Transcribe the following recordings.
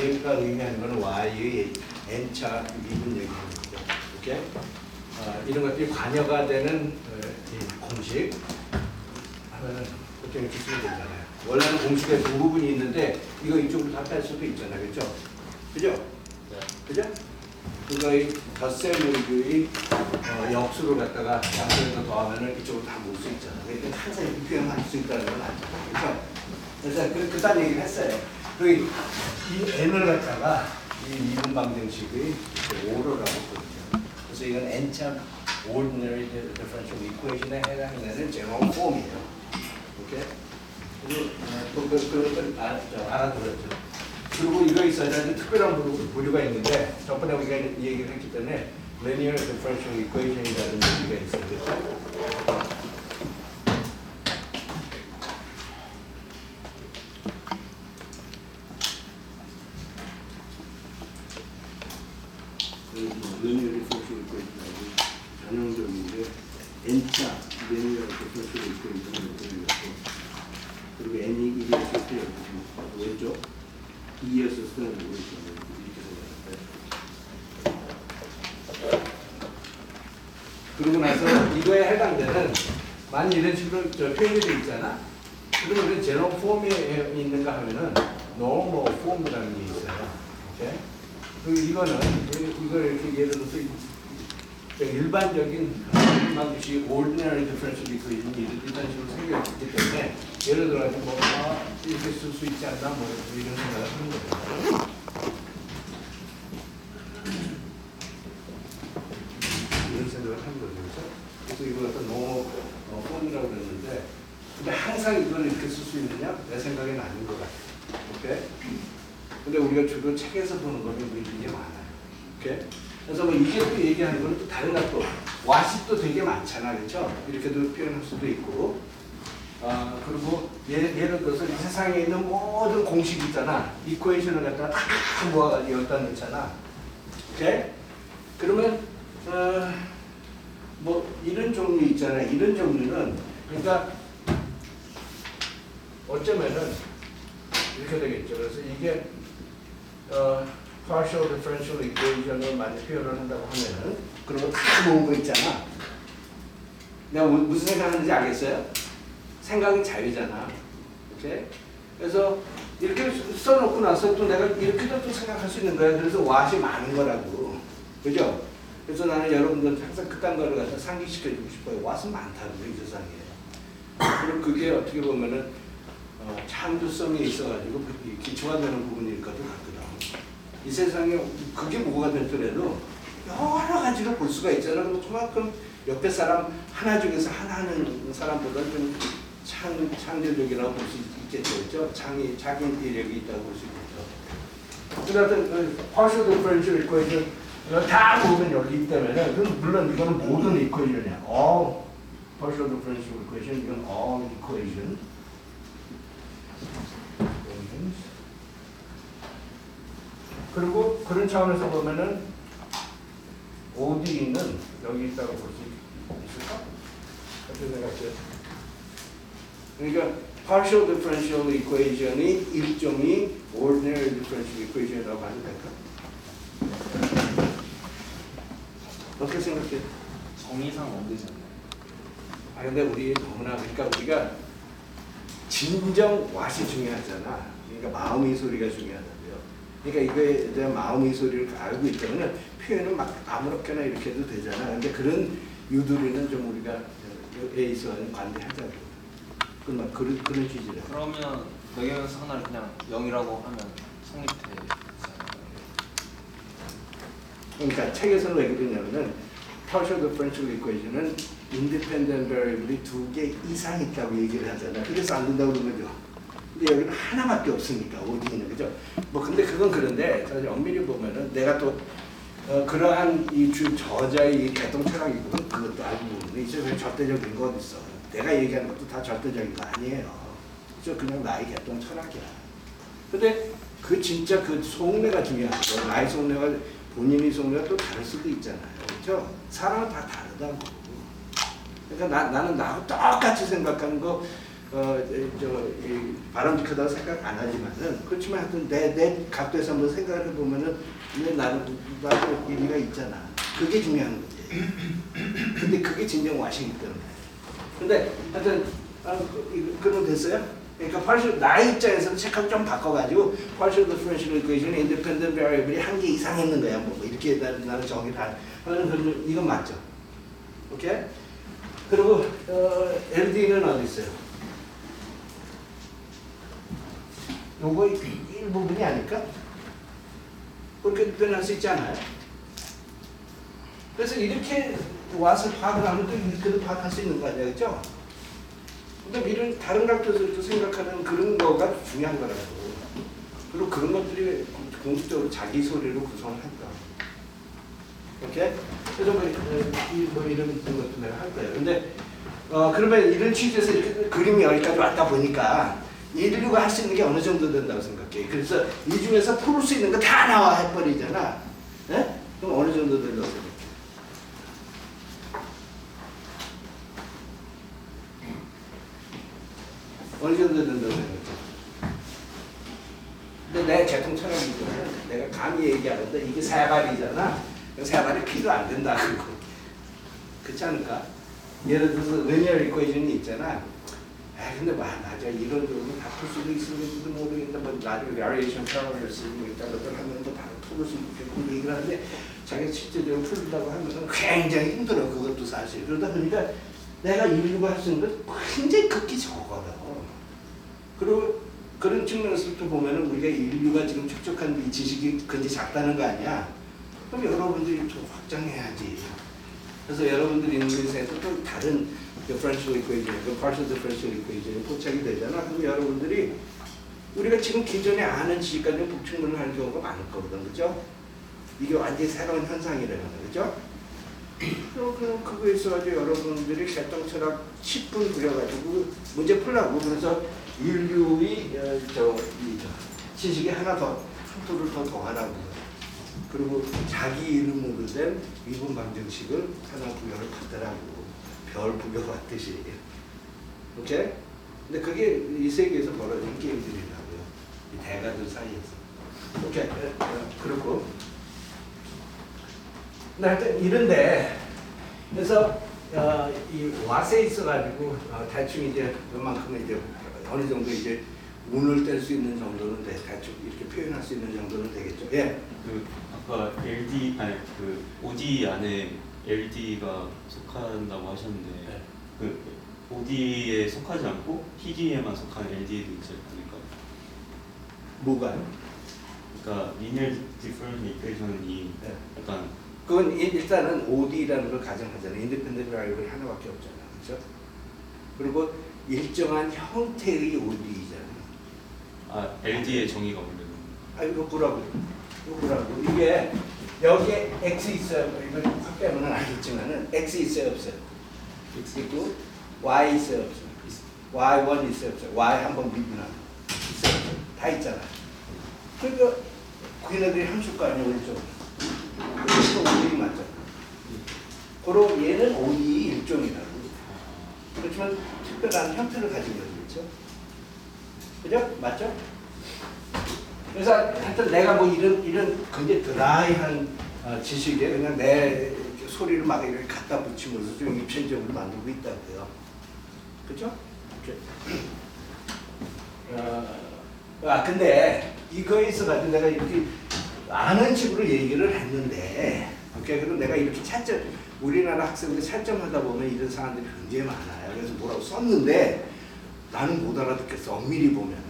얘가 의미하는 거는 y의 n차 미분 얘기하는 거죠. 오케이? 이런 것들이 관여가 되는 이 공식 하면은 보통 이렇게 쓰면 되잖아요. 원래는 공식에 두 부분이 있는데 이거 이쪽으로 다 뺄 수도 있잖아요. 그렇죠? 그죠? 네. 그죠? 그거의 덧셈의 역수를 갖다가 양쪽에서 더하면은 이쪽으로 다 모을 수 있잖아요. 그러니까 항상 이렇게 표현할 수 있다는 건 아니잖아요. 그렇죠? 그래서 그딴 얘기를 했어요. 그리고 이 n을 갖다가 이 미분 방정식의 5로라고 했거든요. 그래서 이건 n차 ordinary differential equation에 해당되는 general form이에요. 오케이? 그리고 그런 걸 알아들었죠. 그리고 이거 있어야 되는 특별한 부류가 있는데 저번에 우리가 이 얘기를 했기 때문에 linear differential equation이라는 얘기가 있어요. 그렇죠? linear differential equation이 전형적인데 n차 linear differential equation을 보여줬고 그리고 n이 1이었을 때 왼쪽 2였을 때는 이렇게 생각했어요. 그러고 나서 이거에 해당되는 만약 이런 식으로 표현이 돼 있잖아. 그러면 우리 제로 폼에 있는가 하면은 normal form이라는 게 있어요. 오케이? 그리고 이거는 이걸 이렇게 예를 들어서 일반적인 방식이 ordinary differential equation이 이런 식으로 생겨있기 때문에 예를 들어 뭐 이렇게 쓸 수 있지 않나 뭐 이런 생각을 하는 거죠. 이런 생각을 하는 거죠. 그렇죠? 그래서 이걸 어떤 폼이라고 그랬는데 근데 항상 이걸 이렇게 쓸 수 있느냐? 내 생각에는 아닌 것 같아요. 오케이? 근데 우리가 주로 책에서 보는 거는 이게 많아요. 오케이? 그래서 뭐 이게 또 얘기하는 거는 또 다른 것도 와시 또 되게 많잖아. 그렇죠? 이렇게도 표현할 수도 있고 그리고 예를 들어서 이 세상에 있는 모든 공식 있잖아. 이퀘이션을 갖다가 다 모아가지고 여기다 넣잖아. 오케이? 그러면 뭐 이런 종류 있잖아요. 이런 종류는 그러니까 어쩌면은 이렇게 되겠죠. 그래서 이게 partial differential equation을 많이 표현을 한다고 하면은 그런 거 다 모은 거 있잖아. 내가 무슨 생각하는지 알겠어요? 생각은 자유잖아. 오케이? 그래서 이렇게 써놓고 나서 또 내가 이렇게도 또 생각할 수 있는 거야. 그래서 왓이 많은 거라고. 그죠? 그래서 나는 여러분들 항상 그딴 거를 갖다 상기시켜주고 싶어요. 왓은 많다고, 이 세상에. 그리고 그게 어떻게 보면은 창조성이 있어가지고 기초가 되는 부분일 것도 같거든. 이 세상에 그게 뭐가 됐더라도 여러 가지로 볼 수가 있잖아. 그럼 그만큼 옆에 사람 하나 중에서 하나 하는 사람보다 좀 창조적이라고 볼 수 있겠죠. 그렇죠? 자기 인기력이 있다고 볼 수 있겠죠. 그래서 partial differential equation 다 모으면 여기 있다면은 그럼 물론 이거는 모든 이퀘이션이야. all partial differential equation 이건 all equation. 그리고 그런 차원에서 보면은 OD는 여기 있다고 볼 수 있을까? 어떻게 생각해요? 그러니까 partial differential equation이 일종의 ordinary differential equation이라고 하면 될까? 어떻게 생각해요? 정의상 안 되지 않나요? 근데 우리 너무나 그러니까 우리가 진정 왓이 중요하잖아. 그러니까 마음의 소리가 중요하다고요. 그러니까 이거에 대한 마음의 소리를 알고 있다면 표현은 막 아무렇게나 이렇게 해도 되잖아. 근데 그런 유도리는 좀 우리가 에이스와는 관대하자고. 그런 취지래. 그러면 매개변수 하나를 그냥 0이라고 하면 성립되지 않나요? 그러니까 책에서는 왜 그러냐면은 partial differential equation은 independent variable이 2개 이상 있다고 얘기를 하잖아. 그래서 안 된다고 그러는 거죠. 근데 여기는 하나밖에 없으니까 OD는 그죠? 뭐 근데 그건 그런데 사실 엄밀히 보면은 내가 또 그러한 이 저자의 이 개통 철학이 있거든. 그것도 알고 보면 이제 절대적인 거 어디 있어? 내가 얘기하는 것도 다 절대적인 거 아니에요. 그죠? 그냥 나의 개통 철학이야. 근데 그 진짜 그 속내가 중요한 거. 나의 속내가 본인의 속내가 또 다를 수도 있잖아요. 그렇죠? 사람은 다 다르다고. 그러니까 나는 나하고 똑같이 생각하는 거 이 바람직하다고 생각 안 하지만은 그렇지만 하여튼 내 각도에서 한번 생각을 해보면은 왜 나도 일리가 있잖아. 그게 중요한 거지. 근데 그게 진정 와싱턴이야. 근데 하여튼 그럼 됐어요? 그러니까 partial 나의 입장에서는 체크를 좀 바꿔가지고 partial differential equation independent variable이 한 개 이상 있는 거야. 뭐 이렇게 나는 정의를 하는 이건 맞죠? 오케이? 그리고 LD는 어디 있어요? 요거 일부분이 아닐까? 그렇게 표현할 수 있지 않아요? 그래서 이렇게 와서 파악을 하면 또 이렇게도 파악할 수 있는 거 아니야, 그죠? 근데 이런 다른 각도에서 생각하는 그런 거가 중요한 거라고. 그리고 그런 것들이 공식적으로 자기 소리로 구성을 한다. 오케이? 그래서 뭐 이런 것도 내가 할 거예요. 근데 그러면 이런 취지에서 이렇게 그림이 여기까지 왔다 보니까 인류가 할 수 있는 게 어느 정도 된다고 생각해. 그래서 이 중에서 풀 수 있는 거 다 나와 해버리잖아. 예? 그럼 어느 정도 된다고 생각해? 어느 정도 된다고 생각해? 근데 내 재통 철학이거든. 내가 감히 얘기하는데 이게 세 발이잖아. 세 발이 필요 안 된다. 그렇지 않을까? 예를 들어서 리니어 이퀘이션이 있잖아. 근데 맞아 이런 경우는 다 풀 수도 있을지도 모르겠는데 뭐 나중에 variation parameters 뭐 이딴 것들 하면 뭐다 풀을 수 있겠고 얘기를 하는데 자기가 실제적으로 풀려고 하면 굉장히 힘들어. 그것도 사실. 그러다 보니까 내가 인류가 할 수 있는 건 굉장히 극히 적어요. 그리고 그런 측면에서부터 보면은 우리가 인류가 지금 축적한 이 지식이 굉장히 작다는 거 아니야? 그럼 여러분들이 좀 확장해야지. 그래서 여러분들이 있는 곳에서 또 다른 differential equation, partial differential equation이 포착이 되잖아. 그럼 여러분들이 우리가 지금 기존에 아는 지식까지 복충분을 하는 경우가 많을 거거든, 그죠? 이게 완전히 새로운 현상이라는 거죠, 그죠? 그럼 그거에 있어가지고 여러분들이 개똥철학 10분 부려가지고 문제 풀라고. 그래서 인류의 지식이 하나 더 툴을 더 더하라고. 그리고 자기 이름으로 된 미분 방정식을 하나 부여를 받더라고. 별 부여받듯이. 오케이? 근데 그게 이 세계에서 벌어지는 게임들이라고요. 이 대가들 사이에서. 오케이? 그렇고. 근데 하여튼 이런데, 그래서 이 왓에 있어가지고 대충 이제 웬만큼 이제 어느 정도 이제 운을 뗄 수 있는 정도는 대충 이렇게 표현할 수 있는 정도는 되겠죠. 예. 그 아까 LD 아니 그 OD 안에 LD가 속한다고 하셨는데 네. 그 OD에 속하지 않고 TD에만 속한 LD도 있지 않을까요? 뭐가요? 그러니까 linear differential equation이 네. 약간 그건 일단은 OD라는 걸 가정하잖아요. 인디펜던트 바리어블이 하나밖에 없잖아. 그렇죠? 그리고 일정한 형태의 OD잖아요. 아 LD의 정의가 원래는 이거 보라고. 이거 보라고. 이게 여기에 X 있어요. 이거 확 빼면 알겠지만은 X 있어요, 없어요? X 있고 Y 있어요, 없어요? Y1 있어요, 없어요? Y 한번 미분하면 있어요, 없어요? 다 있잖아. 그러니까 걔네들이 함수가 아니야, 오른쪽으로. 이거 OD 맞잖아. 그리고 얘는 OD 일종이라고. 그렇지만 특별한 형태를 가진 거죠, 그렇죠? 그죠? 맞죠? 그래서 하여튼 내가 뭐 이런 굉장히 드라이한 지식에 그냥 내 소리를 막 이렇게 갖다 붙이면서 좀 입체적으로 만들고 있다고요. 그죠? 근데 이거에 있어가지고 내가 이렇게 아는 식으로 얘기를 했는데, 오케이, 그리고 내가 이렇게 차점, 우리나라 학생들이 차점하다 보면 이런 사람들이 굉장히 많아요. 그래서 뭐라고 썼는데 나는 못 알아듣겠어. 엄밀히 보면.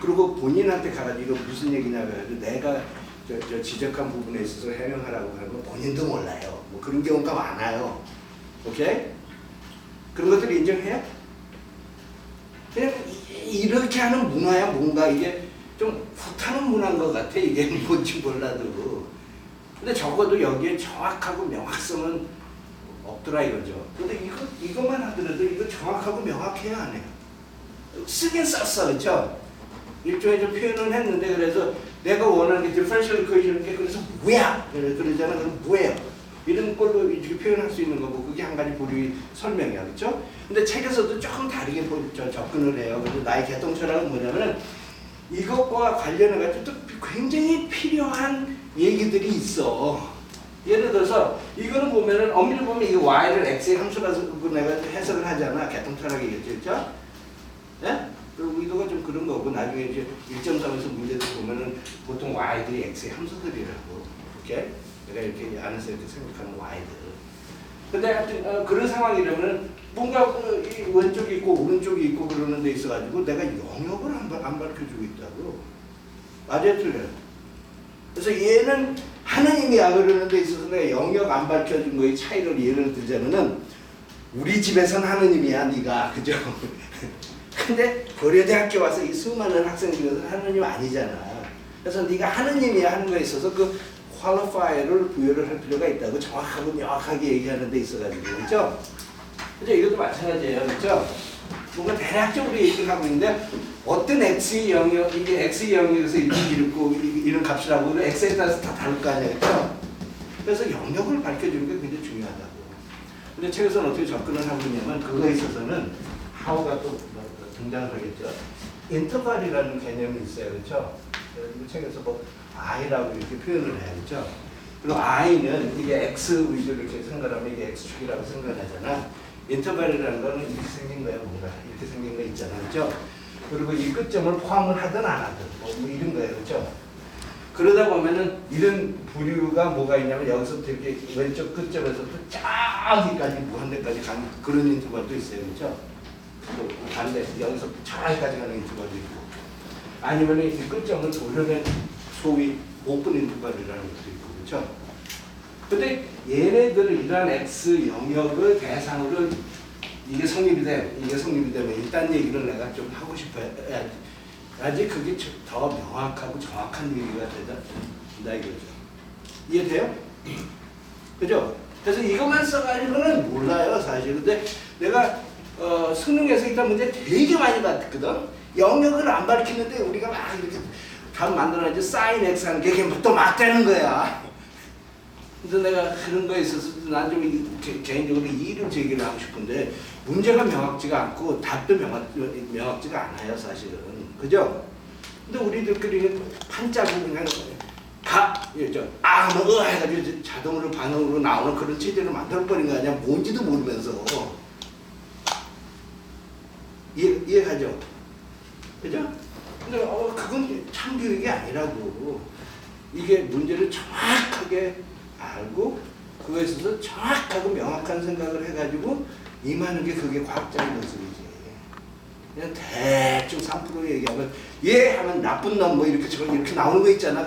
그리고 본인한테 가가지고 이거 무슨 얘기냐 해가지고 내가 저 지적한 부분에 있어서 해명하라고 하는 건 본인도 몰라요. 뭐 그런 경우가 많아요. 오케이? 그런 것들 인정해요? 그냥 이렇게 하는 문화야 뭔가 이게 좀 후타는 문화인 것 같아. 이게 뭔지 몰라도. 근데 적어도 여기에 정확하고 명확성은 없더라 이거죠. 근데 이것만 하더라도 이거 정확하고 명확해야 안 해요. 쓰긴 썼어, 그렇죠? 일종의 좀 표현을 했는데 그래서 내가 원하는 게 differential equation인 게 그래서 뭐야? 그러잖아. 그럼 뭐예요? 이런 걸로 이렇게 표현할 수 있는 거고 그게 한 가지 부류의 설명이야, 그렇죠? 근데 책에서도 조금 다르게 접근을 해요. 그래서 나의 개통철학은 뭐냐면 이것과 관련해가지고 또 굉장히 필요한 얘기들이 있어. 예를 들어서 이거는 보면은 엄밀히 보면 이게 y를 x의 함수라서 내가 해석을 하잖아. 개통철학이겠죠, 그렇죠? 예? 그리고 의도가 좀 그런 거고 나중에 이제 1.3에서 문제들 보면은 보통 y들이 x의 함수들이라고 이렇게 내가 이렇게 안에서 이렇게 생각하는 y들. 근데 하여튼 그런 상황이라면은 뭔가 이 왼쪽이 있고 오른쪽이 있고 그러는 데 있어가지고 내가 영역을 안 밝혀주고 있다고. 맞아요, 틀려요? 그래서 얘는 하나님이야 그러는 데 있어서 내가 영역 안 밝혀준 거의 차이를 예를 들자면은 우리 집에선 하나님이야 네가, 그죠? 근데 고려대학교 와서 이 수많은 학생 중에서 하나님 아니잖아. 그래서 네가 하나님이야 하는 거에 있어서 그 qualifier를 부여를 할 필요가 있다고 정확하고 명확하게 얘기하는 데 있어가지고, 그렇죠? 그죠? 이것도 마찬가지예요, 그렇죠? 뭔가 대략적으로 얘기를 하고 있는데 어떤 x의 영역, 이게 x의 영역에서 이런 값이라고 x에 따라서 다 다를 거 아니야, 그렇죠? 그래서 영역을 밝혀주는 게 굉장히 중요하다고. 근데 책에서는 어떻게 접근을 하고 있냐면 그거에 있어서는 how가 또 등장을 하겠죠. 인터벌이라는 개념이 있어요, 그렇죠? 이 책에서 뭐 i라고 이렇게 표현을 해요, 그렇죠? 그리고 i는 이게 x 위주로 이렇게 생각하면 이게 x축이라고 생각하잖아. 인터벌이라는 거는 이렇게 생긴 거야, 뭔가 이렇게 생긴 거 있잖아, 그렇죠? 그리고 이 끝점을 포함을 하든 안 하든 뭐 이런 거예요, 그렇죠? 그러다 보면은 이런 부류가 뭐가 있냐면 여기서부터 이렇게 왼쪽 끝점에서부터 저기까지 무한대까지 가는 그런 인터벌도 있어요, 그렇죠? 또 반대 여기서부터 저기까지 가는 인터벌도 있고 아니면 이 끝점을 돌려낸 소위 오픈 인터벌이라는 것도 있고, 그렇죠? 근데 얘네들은 이러한 x 영역을 대상으로 이게 성립이 되면 일단 얘기를 내가 좀 하고 싶어요. 아직 그게 더 명확하고 정확한 얘기가 된다 이거죠. 이해돼요? 그죠? 그래서 이것만 써가지고는 몰라요, 사실. 근데 내가 수능에서 일단 문제 되게 많이 봤거든. 영역을 안 밝히는데 우리가 막 이렇게 답 만들어야지 sin x 하는 게 이게 또 맞대는 거야. 그래서 내가 그런 거에 있어서 난 좀 개인적으로 이의를 제기를 하고 싶은데 문제가 명확지가 않고 답도 명확지가 않아요, 사실은. 그죠? 근데 우리들끼리 판짜고 그냥 뭐 해가지고 자동으로 반응으로 나오는 그런 체제를 만들어버린 거 아니야? 뭔지도 모르면서. 이해가죠? 그죠? 근데 그건 참 교육이 아니라고. 이게 문제를 정확하게 알고 그거에 있어서 정확하고 명확한 생각을 해가지고 임하는 게 그게 과학자의 모습이지. 그냥 대충 3% 얘기하면 예 하면 나쁜 놈 뭐 이렇게 나오는 거 있잖아.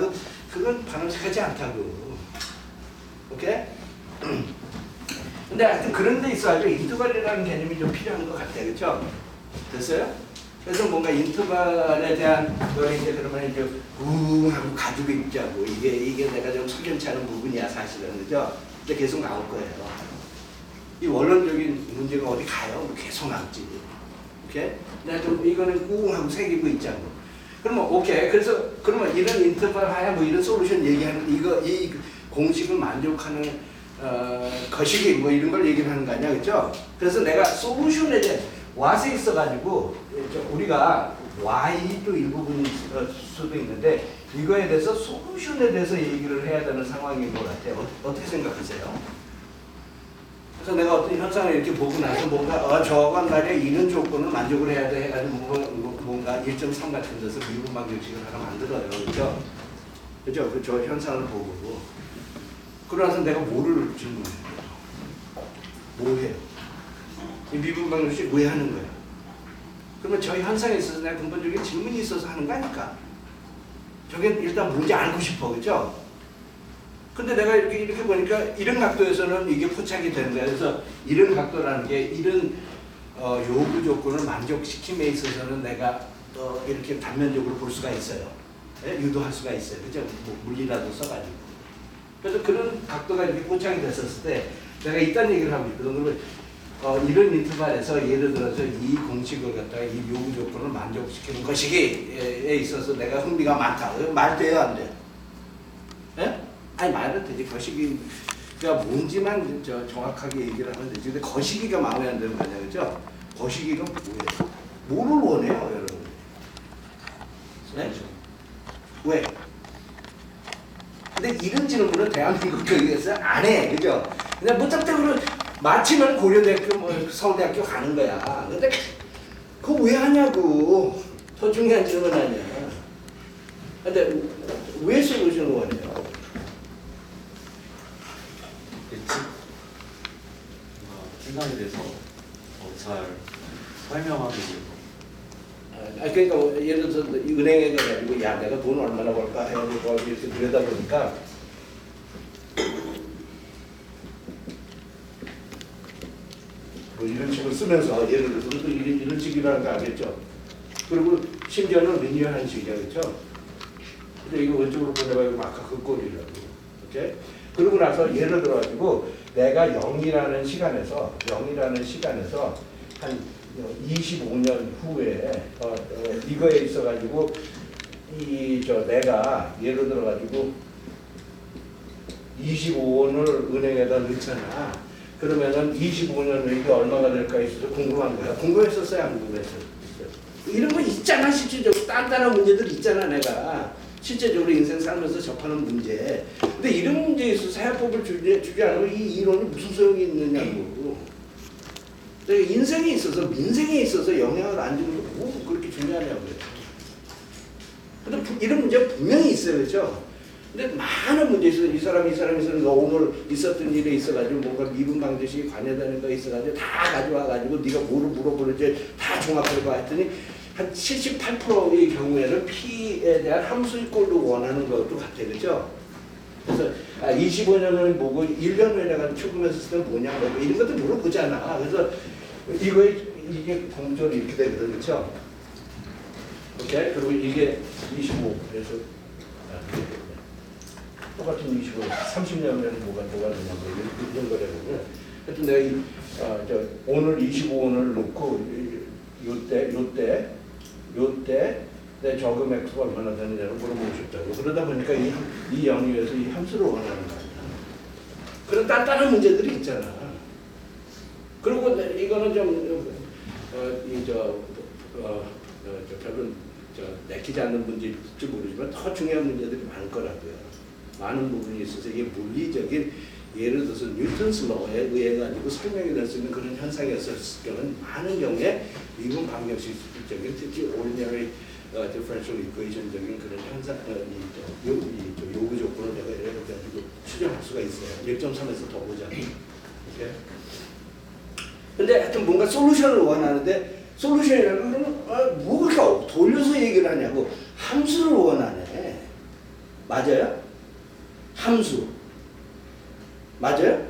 그건 바람직하지 않다고. 오케이? 근데 하여튼 그런 데 있어가지고 인터벌이라는 개념이 좀 필요한 것 같아요. 그렇죠? 됐어요? 그래서 뭔가 인터벌에 대한 거를 이제 그러면 이제 하고 가지고 있자고 이게 내가 좀 석연치 않은 부분이야 사실은, 그죠? 근데 계속 나올 거예요. 이 원론적인 문제가 어디 가요? 계속 나올지. 오케이? 내가 좀 이거는 하고 새기고 있자고. 그러면 오케이. 그래서 그러면 이런 인터벌 하야 뭐 이런 솔루션 얘기하는 이 공식을 만족하는 거시기 뭐 이런 걸 얘기를 하는 거 아니야, 그죠? 그래서 내가 솔루션에 대해 와서 있어가지고 우리가 Y도 일부분일 수도 있는데 이거에 대해서 솔루션에 대해서 얘기를 해야 되는 상황인 것 같아요. 어떻게 생각하세요? 그래서 내가 어떤 현상을 이렇게 보고 나서 뭔가 저건 말이야 이런 조건을 만족을 해야 돼 해가지고 뭔가 1.3 같은 데서 미분방 규칙을 하나 만들어요. 그죠? 그죠? 저 현상을 보고 그러고 나서 내가 뭐를 질문해요? 뭐 해요? 이 미분방 규칙 왜 하는 거야? 그러면 저 현상에 있어서 내가 근본적인 질문이 있어서 하는 거 아닐까? 저게 일단 뭔지 알고 싶어, 그죠? 근데 내가 이렇게 보니까 이런 각도에서는 이게 포착이 되는 거야. 그래서 이런 각도라는 게 이런 요구 조건을 만족시킴에 있어서는 내가 이렇게 단면적으로 볼 수가 있어요. 네? 유도할 수가 있어요. 그죠? 뭐 물리라도 써가지고. 그래서 그런 각도가 이렇게 포착이 됐었을 때 내가 이딴 얘기를 하고 있거든. 그러면 이런 인터벌에서 예를 들어서 이 공식을 갖다가 이 요구 조건을 만족시키는 것이기에 있어서 내가 흥미가 많다. 말 돼요, 안 돼요? 예? 아니 말은 되지. 거시기 그러니까 뭔지만 정확하게 얘기를 하면 되지. 근데 거시기가 마음에 안 드는 거 아니야, 그죠? 거시기가 뭐예요? 뭐를 원해요, 여러분? 네? 왜? 근데 이런 질문은 대한민국 교육에서 안 해, 그죠? 그냥 무턱대고 마치면 고려대학교, 서울대학교 가는 거야. 근데 그거 왜 하냐고. 더 중요한 질문 아니야. 근데 왜 솔루션을 원해요? 생각에 대해서 잘 설명하기 위해서. 그러니까 예를 들어서 은행에 가가지고 야 내가 돈 얼마나 벌까 해가지고 이렇게 들여다보니까 뭐 이런 식으로 쓰면서 예를 들어서 또 이런 식이라는 거 알겠죠? 그리고 심지어는 리니어한 식이야, 그렇죠? 근데 이거 왼쪽으로 보내봐요. 아까 그 꼴이라고. 오케이? 그러고 나서 예를 들어가지고 내가 0이라는 시간에서 한 25년 후에 이거에 있어가지고 내가 예를 들어가지고 25원을 은행에다 넣잖아. 그러면은 25년 후에 이게 얼마가 될까 있어서 궁금한 거야. 궁금했었어요, 안 궁금했어요? 이런 거 있잖아, 실질적으로 단단한 문제들 있잖아, 내가 실제적으로 인생 살면서 접하는 문제. 근데 이런 문제에 있어서 해법을 주지 않으면 이 이론이 무슨 소용이 있느냐고. 인생에 있어서 민생에 있어서 영향을 안 주는 게 뭐 그렇게 중요하냐고요. 근데 이런 문제가 분명히 있어요, 그렇죠? 근데 많은 문제 있어요. 이 사람이 오늘 있었던 일에 있어가지고 뭔가 미분 방정식이 관여되는 거 있어가지고 다 가져와가지고 네가 뭐를 물어보는지 다 종합해봐 했더니 한 78%의 경우에는 P에 대한 함수의 꼴로 원하는 것도 같아요, 그렇죠? 그래서 25년을 보고 1년 후에 내가 출금했을 때는 뭐냐, 뭐 이런 것도 물어보잖아. 그래서 이게 공존이 이렇게 되거든, 그렇죠? 오케이? 그리고 이게 25, 그래서 똑같은 25, 30년에는 뭐가 되냐, 뭐 이런 거라고요. 하여튼 내가 오늘 25원을 놓고 요때 내 저금 액수가 얼마나 되느냐를 물어보고 싶다고. 그러다 보니까 이 영역에서 이 함수를 원하는 거 아니야. 그런 단단한 문제들이 있잖아. 그리고 이거는 별로 내키지 않는 문제일지 모르지만 더 중요한 문제들이 많을 거라고요. 많은 부분이 있어서 이게 물리적인 예를 들어서 뉴턴스 로에 의해 가지고 설명이 될 수 있는 그런 현상이었을 경우는 많은 경우에 미분 방정식적인 특히 ordinary differential equation적인 그런 현상, 요구 조건을 내가 이렇게 가지고 추정할 수가 있어요. 1.3에서 더 보자면. 오케이? 근데 하여튼 뭔가 솔루션을 원하는데 솔루션이라는 거는 뭐 그렇게 돌려서 얘기를 하냐고. 함수를 원하네. 맞아요? 함수. 맞아요?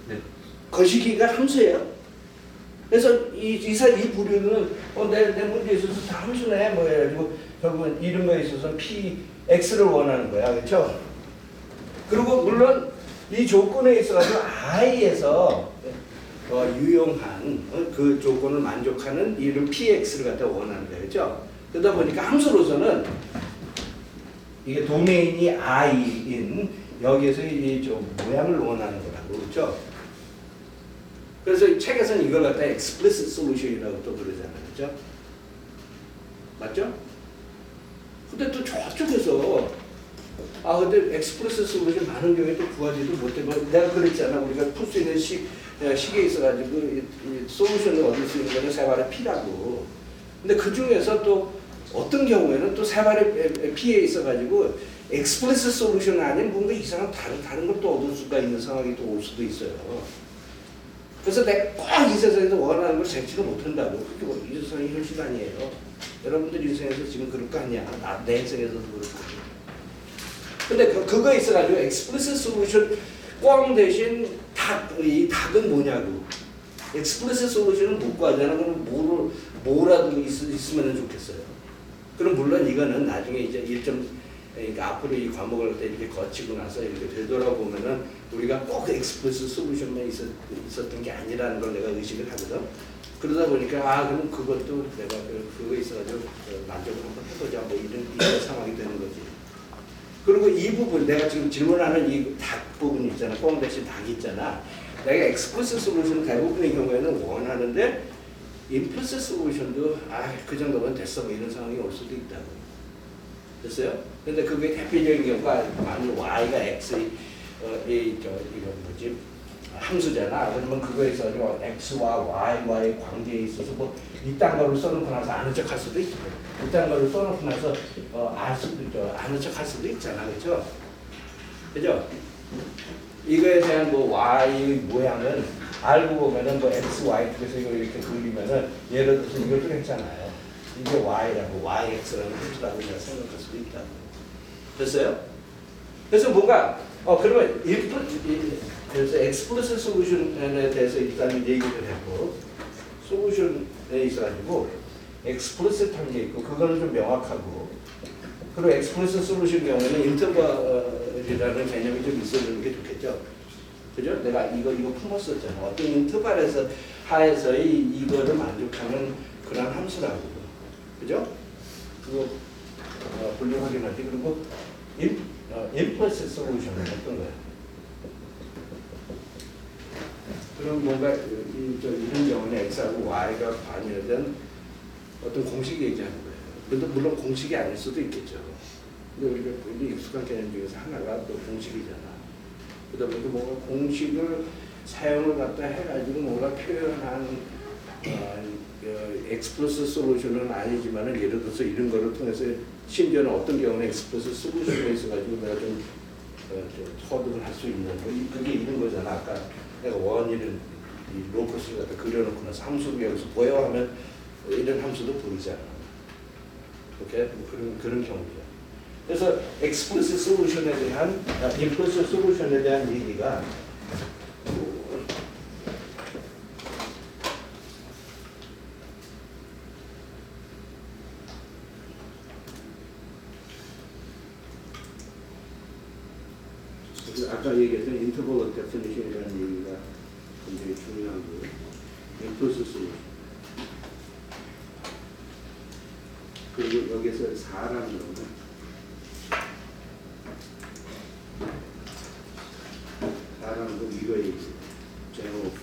네. 거시기가 함수예요. 그래서 이 부류는 내 문제에 있어서 다 함수네 뭐 해가지고 결국은 이런 거에 있어서 PX를 원하는 거야. 그렇죠? 그리고 물론 이 조건에 있어가지고 I에서 유용한 그 조건을 만족하는 이런 PX를 갖다 원하는 거예요. 그렇죠? 그러다 보니까 함수로서는 이게 도메인이 I인 여기에서 이 모양을 원하는 거라고. 그렇죠? 그래서 책에서는 이걸 갖다 explicit solution이라고 또 그러잖아요. 그렇죠? 맞죠? 근데 또 저쪽에서 근데 explicit solution 많은 경우에 또 구하지도 못해. 내가 그랬잖아. 우리가 풀 수 있는 시계에 있어가지고 이 솔루션을 얻을 수 있는 거는 세 발의 P라고. 근데 그 중에서 또 어떤 경우에는 또 세 발의 P에 있어가지고 explicit solution 아닌 뭔가 이상한 다른 걸 또 얻을 수가 있는 상황이 또 올 수도 있어요. 그래서 내가 꼭 이 세상에서 원하는 걸 쟁취를 못한다고. 그게 뭐 이 세상이 현실 아니에요. 여러분들 인생에서 지금 그럴 거 아니야. 내 인생에서도 그럴 거고. 근데 그거 있어가지고 explicit solution 꽝 대신 이 닭은 뭐냐고. explicit solution은 못 구하잖아. 그럼 뭐라도 있으면 좋겠어요. 그럼 물론 이거는 나중에 이제 그러니까 앞으로 이 과목을 때 이렇게 거치고 나서 이렇게 되돌아보면은 우리가 꼭 explicit solution만 있었던 게 아니라는 걸 내가 의식을 하거든. 그러다 보니까 그럼 그것도 내가 그거 있어가지고 만족을 한번 해보자 뭐 이런 상황이 되는 거지. 그리고 이 부분 내가 지금 질문하는 이 부분 있잖아. 꽁 대신 닭 있잖아. 내가 explicit solution 대부분의 경우에는 원하는데 implicit solution도 그 정도면 됐어 뭐 이런 상황이 올 수도 있다고. 됐어요? 근데 그게 대표적인 경우가 만약 y가 x 이거 뭐지 함수잖아. 그러면 그거에서 x와 y와의 관계에 있어서 뭐 이딴 거를 써놓고 나서 아는 척 할 수도 있고 이딴 거를 써놓고 나서 알 수도 있죠. 아는 척 할 수도 있잖아. 그죠? 그죠? 이거에 대한 뭐 y의 모양은 알고 보면은 뭐 x, y 쪽에서 이걸 이렇게 그리면은 예를 들어서 이것도 했잖아요. 이게 y라고 yx라는 함수라고 내가 생각할 수도 있다고. 됐어요? 그래서 뭔가 그러면 그래서 explicit solution에 대해서 일단 얘기를 했고 solution에 있어가지고 explicit한 게 있고 그거는 좀 명확하고 그리고 explicit solution 경우에는 interval이라는 개념이 좀 있어주는 게 좋겠죠. 그죠? 내가 이거 품었었잖아. 어떤 인터벌에서 하에서의 이거를 만족하는 그런 함수라고. 그죠? 그거 분류 확인하지. 그리고 implicit solution은 어떤 거야? 그럼 뭔가 이런 경우는 x하고 y가 관여된 어떤 공식이 얘기하는 거예요. 근데 물론 공식이 아닐 수도 있겠죠. 근데 우리가 굉장히 익숙한 개념 중에서 하나가 또 공식이잖아. 그러다 보니까 뭔가 공식을 사용을 갖다 해가지고 뭔가 표현한 explicit solution은 아니지만은 예를 들어서 이런 거를 통해서 심지어는 어떤 경우는 explicit solution에 있어가지고 내가 좀 터득을 할 수 있는 그게 이런 거잖아. 아까 내가 원인을 이 로커스를 갖다 그려놓고 나서 함수를 여기서 보여 하면 이런 함수도 보이잖아. 오케이? 그런 경우죠. 그래서 explicit solution에 대한 implicit solution에 대한 얘기가 아까 얘기했던 interval definition이라는 얘기가 굉장히 중요한 거예요. implicit solution. 그리고 여기서 4라는 거는 4라는 건 이거 얘기예요. 제로프.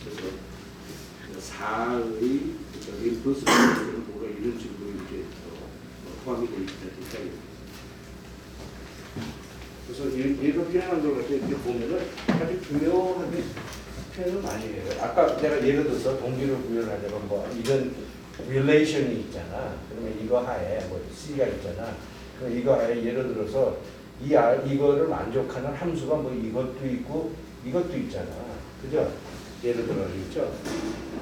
그래서 4의 implicit solution은 뭐가 이런 식으로 이렇게 포함이 되어 있다. 그래서 얘가 표현한 걸 갖다 이렇게 보면은 아주 중요하게 표현을 많이 해요. 아까 내가 예를 들어서 동기를 구현하자면 뭐 이런 relation이 있잖아. 그러면 이거 하에 뭐 C가 있잖아. 그럼 이거 하에 예를 들어서 이거를 만족하는 함수가 뭐 이것도 있고 이것도 있잖아. 그죠? 예를 들어 있죠.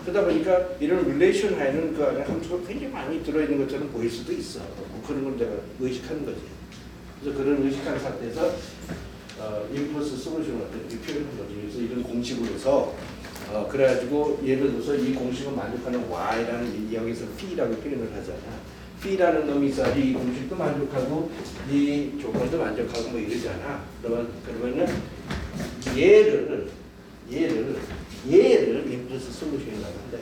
그러다 보니까 이런 relation 하에는 그 안에 함수가 굉장히 많이 들어있는 것처럼 보일 수도 있어. 뭐 그런 걸 내가 의식하는 거지. 그래서 그런 의식하는 상태에서 implicit solution을 어떻게 표현한 거지. 그래서 이런 공식으로 해서 그래가지고 예를 들어서 이 공식을 만족하는 y라는 여기서 p라고 표현을 하잖아. p라는 놈이 있어야지 이 공식도 만족하고 이 조건도 만족하고 뭐 이러잖아. 그러면은 얘를 implicit solution이라고 한다.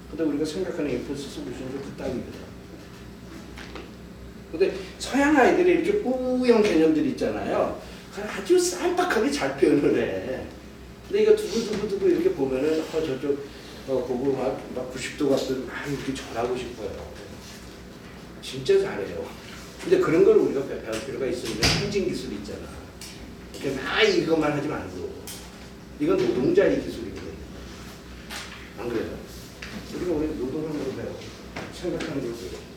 근데 우리가 생각하는 implicit solution은 그 따위거든. 근데 서양 아이들이 이렇게 뿌연 개념들이 있잖아요. 아주 쌈박하게 잘 표현을 해. 근데 이거 두고두고 이렇게 보면은 저쪽 보고 막 90도 같은 막 이렇게 전하고 싶어요. 진짜 잘해요. 근데 그런 걸 우리가 배울 필요가 있어요. 상징 기술이 있잖아. 이렇게 막 이것만 하지 말고 이건 노동자의 기술이거든요. 안 그래요? 우리가 원래 노동하는 걸 배워. 생각하는 걸 배워.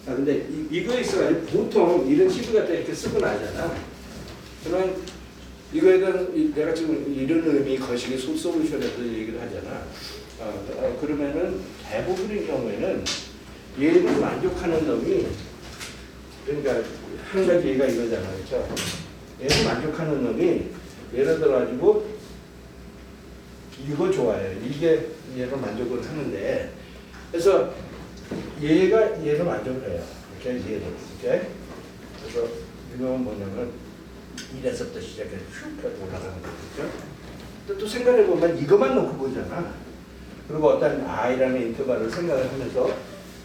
근데 이거에 있어가지고 보통 이런 식을 갖다 이렇게 쓰고 나잖아. 그러면 이거에 대한 내가 지금 이런 의미 거시기 솔루션에서 얘기를 하잖아. 그러면은 대부분의 경우에는 얘를 만족하는 놈이 그러니까 한 가지 얘가 이거잖아, 그렇죠? 얘를 만족하는 놈이 예를 들어가지고 이거 좋아해요. 이게 얘를 만족을 하는데 그래서 얘가 얘를 만족을 해요. 이렇게 얘를 이렇게 그래서 이건 뭐냐면 1에서부터 시작해서 슉 올라가는 거죠. 또 생각해 보면 이것만 놓고 보잖아. 그리고 어떤 i라는 인터벌을 생각을 하면서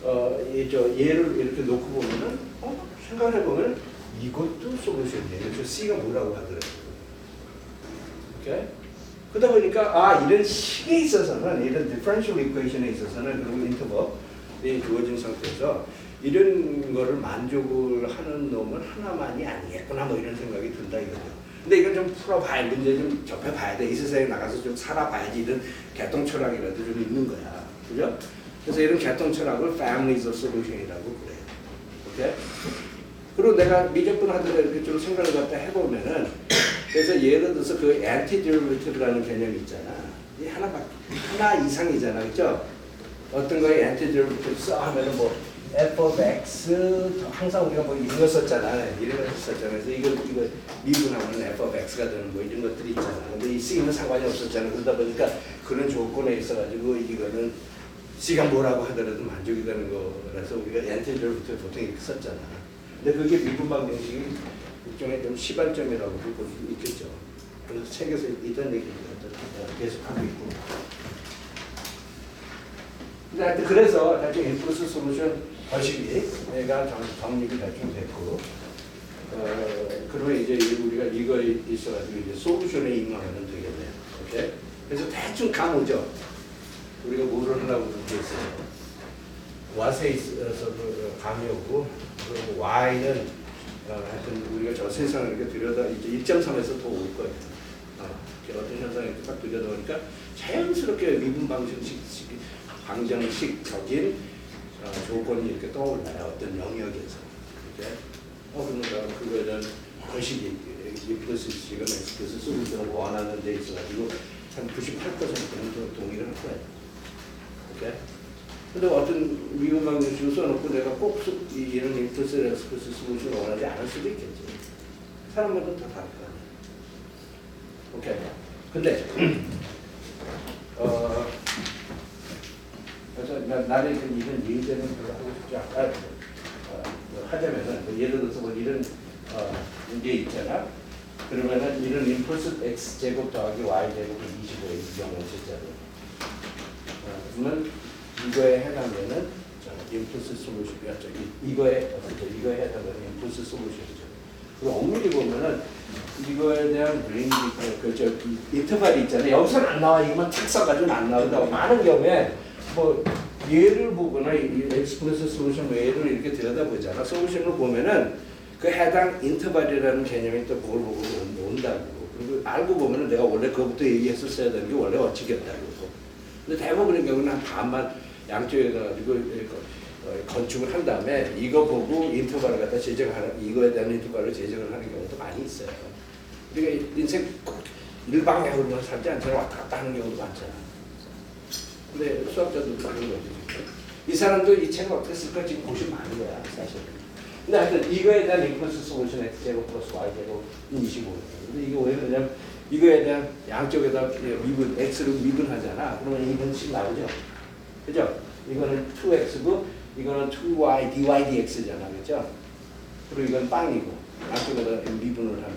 얘를 이렇게 놓고 보면은 생각을 해보면 이것도 솔루션이에요. 저 C가 뭐라고 하더라고요. 오케이? 그러다 보니까 이런 식에 있어서는 이런 differential equation에 있어서는 그리고 인터벌이 주어진 상태에서 이런 거를 만족을 하는 놈은 하나만이 아니겠구나 뭐 이런 생각이 든다 이거죠. 근데 이건 좀 풀어봐야 문제 좀 접해봐야 돼. 이 세상에 나가서 좀 살아봐야지 이런 개똥 철학이라도 좀 있는 거야. 그죠? 그래서 이런 개똥 철학을 families of solution이라고 그래요. 오케이? 그리고 내가 미적분 하더라도 이렇게 좀 생각을 갖다 해보면은 그래서 예를 들어서 그 antiderivative 개념이 있잖아. 이 하나 이상이잖아. 그죠? 어떤 거에 antiderivative 써 하면은 뭐 f of x 항상 우리가 뭐 이런 거 썼잖아. 이런 거 썼잖아. 그래서 이거 미분하면 f of x가 되는 뭐 이런 것들이 있잖아. 근데 이 c는 상관이 없었잖아. 그러다 보니까 그런 조건에 있어가지고 이거는 c가 뭐라고 하더라도 만족이 되는 거라서 우리가 antiderivative 보통 이렇게 썼잖아. 근데 그게 미분 방정식이 일종의 좀 시발점이라고 볼 수 있겠죠. 그래서 책에서 이런 얘기를 계속 하고 있고. 근데 하여튼 그래서 대충 인플루스 솔루션 거시기 내가 정립이 대충 됐고, 그러면 이제 우리가 이거 있어가지고 이제 솔루션에 입력하면 되겠네요. 오케이? 그래서 대충 감오죠. 우리가 뭐를 하려고 그렇게 했어요. what에 있어서 감이 오고, 그리고 y는 하여튼 우리가 저 세상을 이렇게 들여다 이제 1.3에서 더 올 거예요. 어떤 현상을 이렇게 딱 들여다보니까 자연스럽게 미분 방정식적인 조건이 이렇게 떠올라요. 어떤 영역에서. 그러니까 그거에 대한 거시기, 인플루스 지금 엑스플루스 솔루션을 원하는 데 있어가지고 한 98%는 동의를 할 거예요. 오케이? 근데 어떤 미분 방정식을 써놓고 내가 꼭 이런 인플루스 엑스플루스 솔루션을 원하지 않을 수도 있겠지. 사람마다 다 다를 거 아니야. 오케이. 근데 그래서 나는 이런 예제는 별로 하고 싶지 않아. 하자면은 예를 들어서 뭐 이런 문제 있잖아. 그러면은 이런 인플루스 x 제곱 더하기 y 제곱은 25의 이 경우 실제로. 그러면 이거에 해당되는 인플루스 솔루션이야. 이거에 해당되는 인플루스 솔루션이죠. 그리고 엄밀히 보면은 이거에 대한 레인지 인터벌이 있잖아요. 여기서는 안 나와. 이거만 탁 써가지고는 안 나온다고. 많은 경우에 뭐 예를 보거나 이 엑스플레스 솔루션 예를 이렇게 들여다보잖아. 솔루션을 보면은 그 해당 인터벌이라는 개념이 또 그걸 보고 온다고. 그리고 알고 보면은 내가 원래 그것부터 얘기했었어야 되는 게 원래 어찌겠다고. 근데 대부분의 경우는 한 반만 양쪽에 가지고 건축을 한 다음에 이거 보고 인터벌을 갖다 제정하는 이거에 대한 인터벌을 제정을 하는 경우도 많이 있어요. 우리가 인생 일방향으로만 살지 않잖아. 왔다 갔다 하는 경우도 많잖아. 근데 수학자들도 그런 거지. 이 사람도 이 책을 어떻게 쓸까 지금 고심 많은 거야, 사실. 근데 하여튼 이거에 대한 인플루스 솔루션 x제곱 플러스 y제곱 25. 근데 이거 왜 그러냐면 이거에 대한 양쪽에다 미분, x를 미분하잖아. 그러면 2분씩 나오죠. 그죠? 이거는 2x고 이거는 2y, dy, dx잖아. 그죠? 그리고 이건 빵이고 양쪽에다 미분을 하는.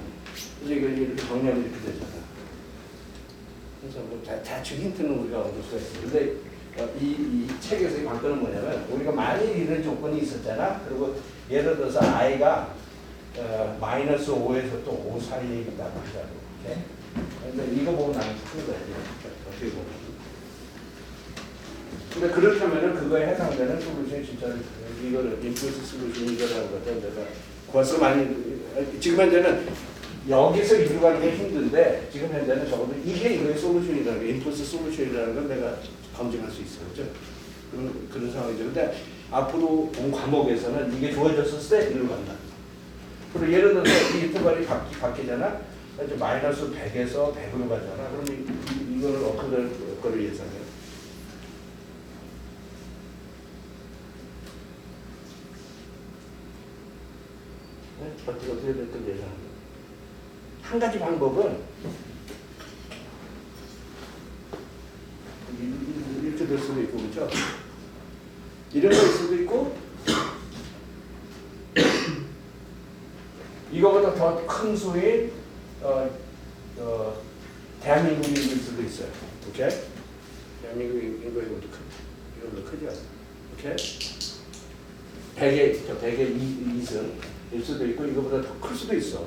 그래서 이걸 이렇게 정리하면 이렇게 되잖아. 그래서 뭐 대충 힌트는 우리가 얻을 수가 있어요. 근데 이 책에서의 관건은 뭐냐면 우리가 만일 이런 조건이 있었잖아. 그리고 예를 들어서 i가 마이너스 5에서 또 5 사이에 있다고 하자고. 오케이? 근데 이거 보면 나는 큰 거야. 어떻게 보면. 근데 그렇다면은 그거에 해당되는 솔루션이 진짜 이거를 인플루스 솔루션 이거라는 것도 내가 벌써 많이 지금 현재는 여기서 이루가는 게 힘든데 지금 현재는 적어도 이게 이거의 솔루션이라는 게 인플루스 솔루션이라는 걸 내가 검증할 수 있어요. 그렇죠? 그런 상황이죠. 근데 앞으로 본 과목에서는 이게 주어졌을 때 이루 간다. 그리고 예를 들어서 이 인터벌이 바뀌잖아. 이제 마이너스 100에서 100으로 가잖아. 그럼 이거를 어떻게 될 거를 예상해요? 네? 어떻게 될 걸 예상해요? 한 가지 방법은 이렇게 될 수도 있고 그렇죠? 이런 거일 수도 있고 이거보다 더 큰 수인 대한민국 인구일 수도 있어요. 오케이? 대한민국 인구가 이것도 크죠? 오케이? 100의 2승일 수도 있고 이거보다 더 클 수도 있어.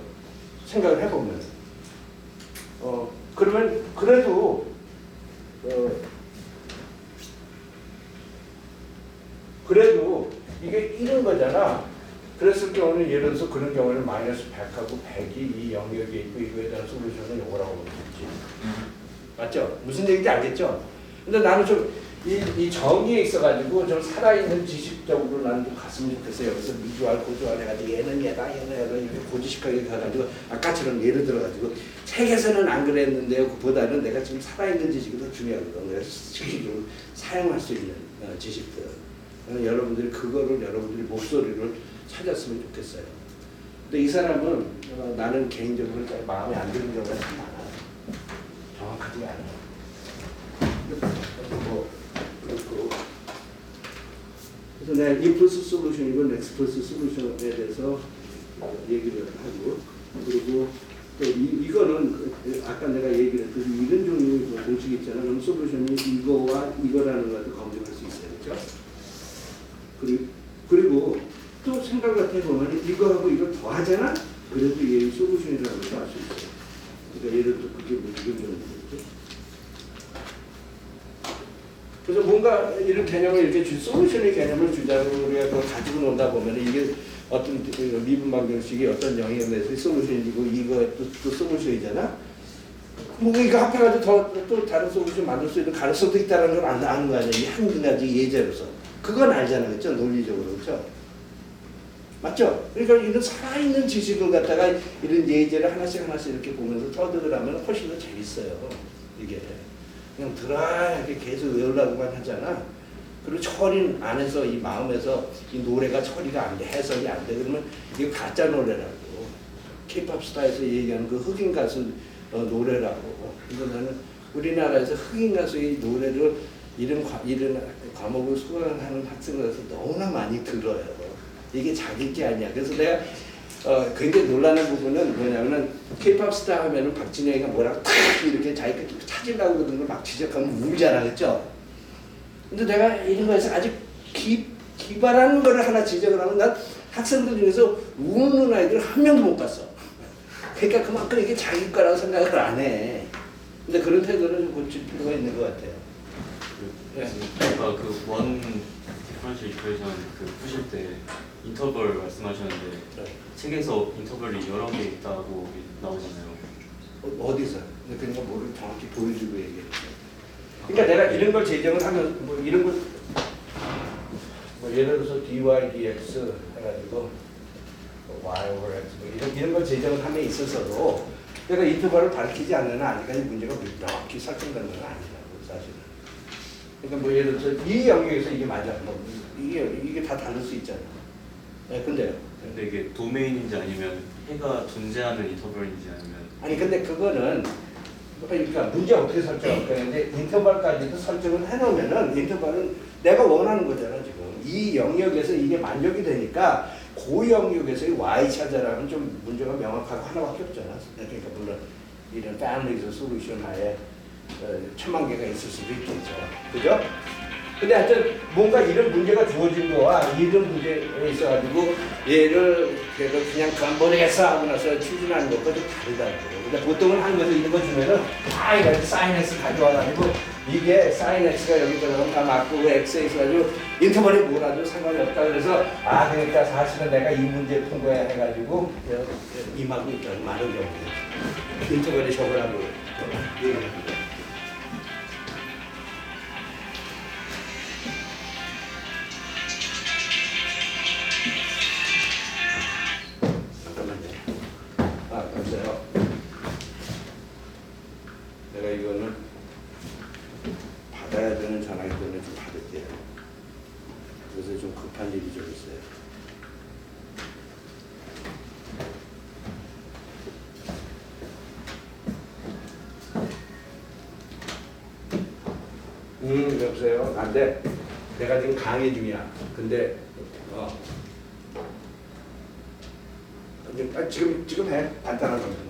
생각을 해보면. 그러면 그래도 그래도 이게 1인 거잖아. 그랬을 경우는 예를 들어서 그런 경우는 마이너스 100하고 100이 이 영역에 있고 이거에 대한 솔루션은 요거라고 보면 되지. 맞죠? 무슨 얘기인지 알겠죠? 근데 나는 좀 이 정의에 있어가지고 좀 살아있는 지식적으로 나는 좀 갔으면 좋겠어요. 여기서 미주알, 고주알 해가지고 얘는 얘다, 얘는 얘다 이렇게 고지식하게 가가지고 아까처럼 예를 들어가지고 책에서는 안 그랬는데요. 그보다는 내가 지금 살아있는 지식이 더 중요하거든. 그래서 실질적으로 사용할 수 있는 지식들. 여러분들이 그거를 여러분들이 목소리를 찾았으면 좋겠어요. 근데 이 사람은 나는 개인적으로 잘 마음에 안 드는 경우가 참 많아. 정확하지 않아. 그렇고. 그래서 내가 impulse solution이고 expulse solution에 대해서 얘기를 하고, 그리고 또 이거는 아까 내가 얘기를 했듯이 이런 종류의 공식이 있잖아. 그럼 솔루션이 이거와 이거라는 것도 검증할 수 있어요. 그렇죠? 그리고 또 생각을 해보면 이거하고 이걸 더하잖아? 그래도 얘 솔루션이라는 것도 알 수 있어요. 그러니까 예를 들어 그게 뭐 이런 경우겠지? 그래서 뭔가 이런 개념을 이렇게 솔루션의 개념을 주자고 우리가 그걸 가지고 논다 보면 이게 어떤 미분 방정식이 어떤 영역에 대해서 솔루션이고 이거 또 솔루션이잖아. 뭐 이거 합해가지고 또 다른 솔루션 만들 수 있는 가능성도 있다는 걸 아는 거 아니야? 이 한 가지 예제로서. 그건 알잖아, 그렇죠? 논리적으로, 그렇죠? 맞죠? 그러니까 이런 살아있는 지식을 갖다가 이런 예제를 하나씩 이렇게 보면서 터득을 하면 훨씬 더 재밌어요. 이게 그냥 드라이하게 계속 외우려고만 하잖아. 그리고 처리 안에서 이 마음에서 이 노래가 처리가 안 돼, 해석이 안 돼. 그러면 이거 가짜 노래라고. K-pop 스타에서 얘기하는 그 흑인 가수 노래라고. 그래서 나는 우리나라에서 흑인 가수의 노래를 이런 과목을 수강하는 학생들에서 너무나 많이 들어요. 이게 자기 게 아니야. 그래서 내가 굉장히 놀라는 부분은 뭐냐면은 K-pop 스타 하면은 박진영이가 뭐라고 탁 이렇게 자기가 찾으려고 그러는 걸 막 지적하면 울잖아, 그렇죠? 근데 내가 이런 거에서 아주 기발한 거를 하나 지적을 하면 난 학생들 중에서 우는 아이들 한 명도 못 봤어. 그러니까 그만큼 이게 자기 거라고 생각을 안 해. 근데 그런 태도를 좀 고칠 필요가 있는 것 같아요. 아까 원 디퍼런셜 이퀘이션 푸실 때 인터벌 말씀하셨는데 책에서 인터벌이 여러 개 있다고 나오잖아요. 어디서? 그러니까 뭐를 정확히 보여주고 얘기했어요. 그러니까 내가 이런 걸 제정을 하면 뭐 이런 걸 뭐 예를 들어서 dy dx 해가지고 y over x 뭐 이런 걸 제정을 함에 있어서도 내가 인터벌을 밝히지 않는 한 아직까지 문제가 명확히 설정되는 건 아니라고 사실은. 그러니까 뭐 예를 들어서 이 영역에서 이게 맞아, 뭐 이게 다 다를 수 있잖아. 네, 근데 이게 도메인인지 아니면 해가 존재하는 인터벌인지 아니면 근데 그거는 그러니까 문제 어떻게 설정할 거야? 근데 인터벌까지도 설정을 해놓으면은 인터벌은 내가 원하는 거잖아 지금. 이 영역에서 이게 만족이 되니까 그 영역에서의 y 찾아라는 좀 문제가 명확하고 하나밖에 없잖아. 그러니까 물론 이런 패밀리에서 솔루션 하에 1000만 개가 있을 수도 있겠죠. 그죠? 근데 하여튼 뭔가 이런 문제가 주어진 거와 이런 문제에 있어가지고 얘를 그냥 모르겠어 하고 나서 추진하는 것과 좀 다르다고. 근데 보통은 한국에서 이런 거 주면은 다 이렇게 사인 X 가져와가지고 이게 사인 X가 여기 들어가면 다 맞고 X에 있어가지고 인터벌이 뭐라도 상관이 없다 그래서 그러니까 사실은 내가 이 문제 통과해 해가지고 임하고 있다는 많은 경우에 인터벌이 저거라고 얘기합니다. 글쎄요. 내가 이거는 받아야 되는 전화기 때문에 좀 받을게요. 그래서 좀 급한 일이 좀 있어요. 여보세요? 안 돼. 내가 지금 강의 중이야. 근데 지금 해. 간단한 거.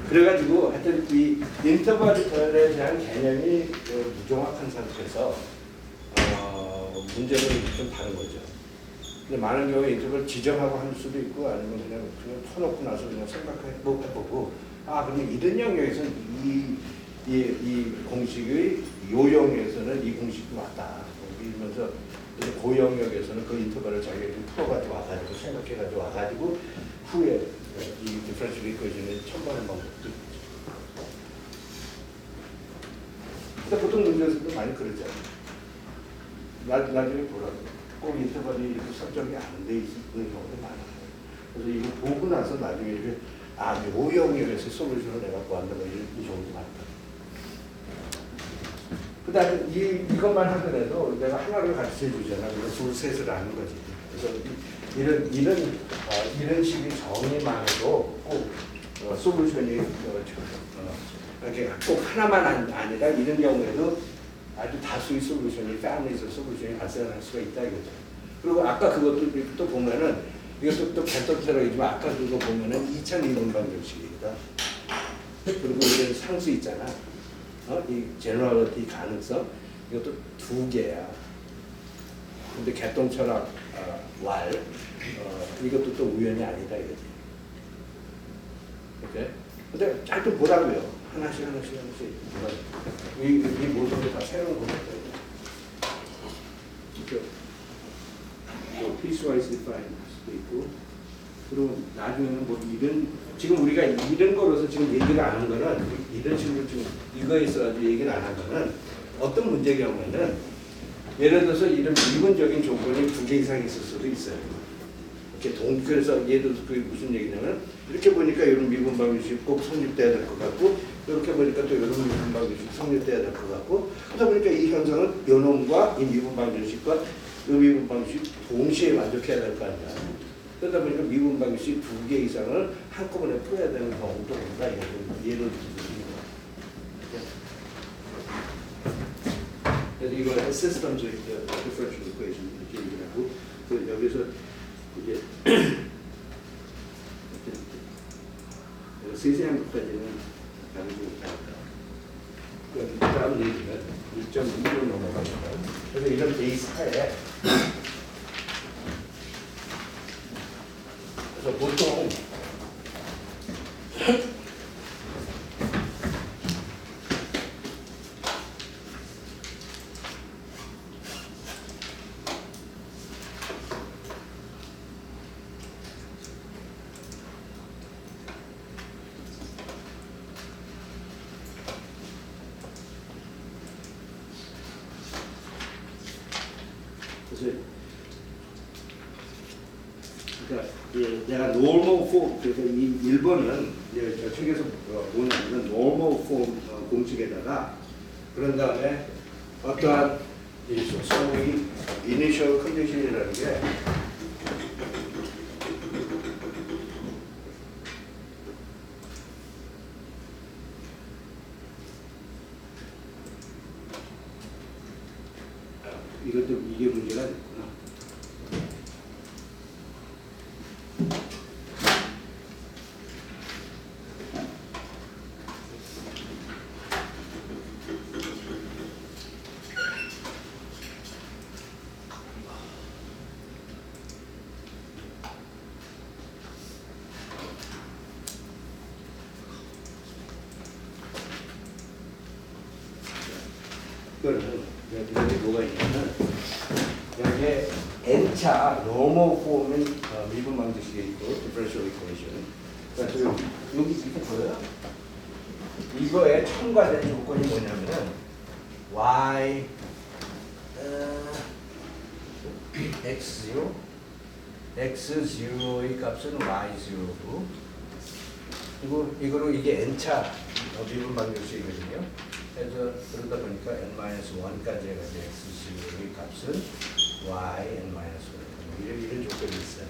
그래가지고 하여튼 이 인터벌에 대한 개념이 부정확한 상태에서 문제는 좀 다른 거죠. 근데 많은 경우에 인터벌 지정하고 할 수도 있고 아니면 그냥 터놓고 나서 그냥 생각해보고 그러면 이런 영역에서는 이 공식의 요 영역에서는 이 공식이 맞다. 이러면서 그 영역에서는 그 인터벌을 자기가 좀 풀어가지고 와가지고 생각해가지고 와가지고 후에 이 디퍼런셜 이퀘이션을 첨부하는 방법도 있죠. 근데 보통 문제에서도 많이 그러잖아요. 나중에 보라고. 꼭 인터벌이 이렇게 설정이 안 돼 있는 경우도 많아요. 그래서 이거 보고 나서 나중에 이렇게 요 영역에서 솔루션을 내가 구한다 이 경우도 많다. 그 다음에 이것만 하더라도 내가 하나를 가르쳐 주잖아. 그래서 둘, 셋을 아는 거지. 그래서 이런 식의 정의만 해도 꼭 솔루션이 이렇게 꼭 하나만 아니라 이런 경우에도 아주 다수의 솔루션이 패밀리에서 솔루션이 발생할 수가 있다 이거죠. 그리고 아까 그것도 또 보면은 이것도 또 벤터테러이지만 아까 그거 보면은 2002번 방정식이다. 그리고 이런 상수 있잖아. 이 제너럴리티 가능성 이것도 2개야. 근데 개똥철학 왈 이것도 또 우연이 아니다 이거지. 오케이? 근데 잘 좀 보라고요. 하나씩. 이 모든 게 다 새로운 겁니다. piecewise defined 수도 있고, 그리고 나중에는 뭐 지금 우리가 이런 거로서 지금 얘기를 안 한 거는 이런 식으로 지금 이거에 있어가지고 얘기를 안 한 거는 어떤 문제 경우에는 예를 들어서 이런 미분적인 조건이 2개 이상 있을 수도 있어요. 이렇게 그래서 얘도 그게 무슨 얘기냐면 이렇게 보니까 이런 미분 방정식이 꼭 성립돼야 될 것 같고 이렇게 보니까 또 이런 미분 방정식이 성립돼야 될 것 같고 그러다 보니까 이 현상은 요 놈과 이 미분 방정식과 이 미분 방정식이 동시에 만족해야 될 거 아니야. 그러다 보니까 미분 방정식 2개 이상을 한꺼번에 풀어야 되는 경우도 온다. 예를 들면 그래서 이걸 systems of differential equation 이렇게 얘기를 하고 여기서 이제 세세한 것까지는 다루지 못하니까 다음 얘기는 1.2로 넘어갑니다. 그래서 이런 베이스하에 그래서 보통 그러니까 내가 normal form 그래서 이 1번은 저 책에서 보는 normal form 공식에다가 그런 다음에 어떠한 소위 initial condition이라는 게 이것도 이게 문제가 됐구나. 이거는 여기 뭐가 있냐면 여기에 n차 normal form은 미분 방정식이 있고 differential equation. 그래서 여기 이렇게 보여요. 이거에 첨가된 조건이 뭐냐면은 y x0 x0의 값은 y0고 그리고 이거로 이게 n차 미분 방정식이거든요. 그래서 그러다 보니까 n-1까지 해가지고 x0의 값은 y n-1 이런 조건이 있어요.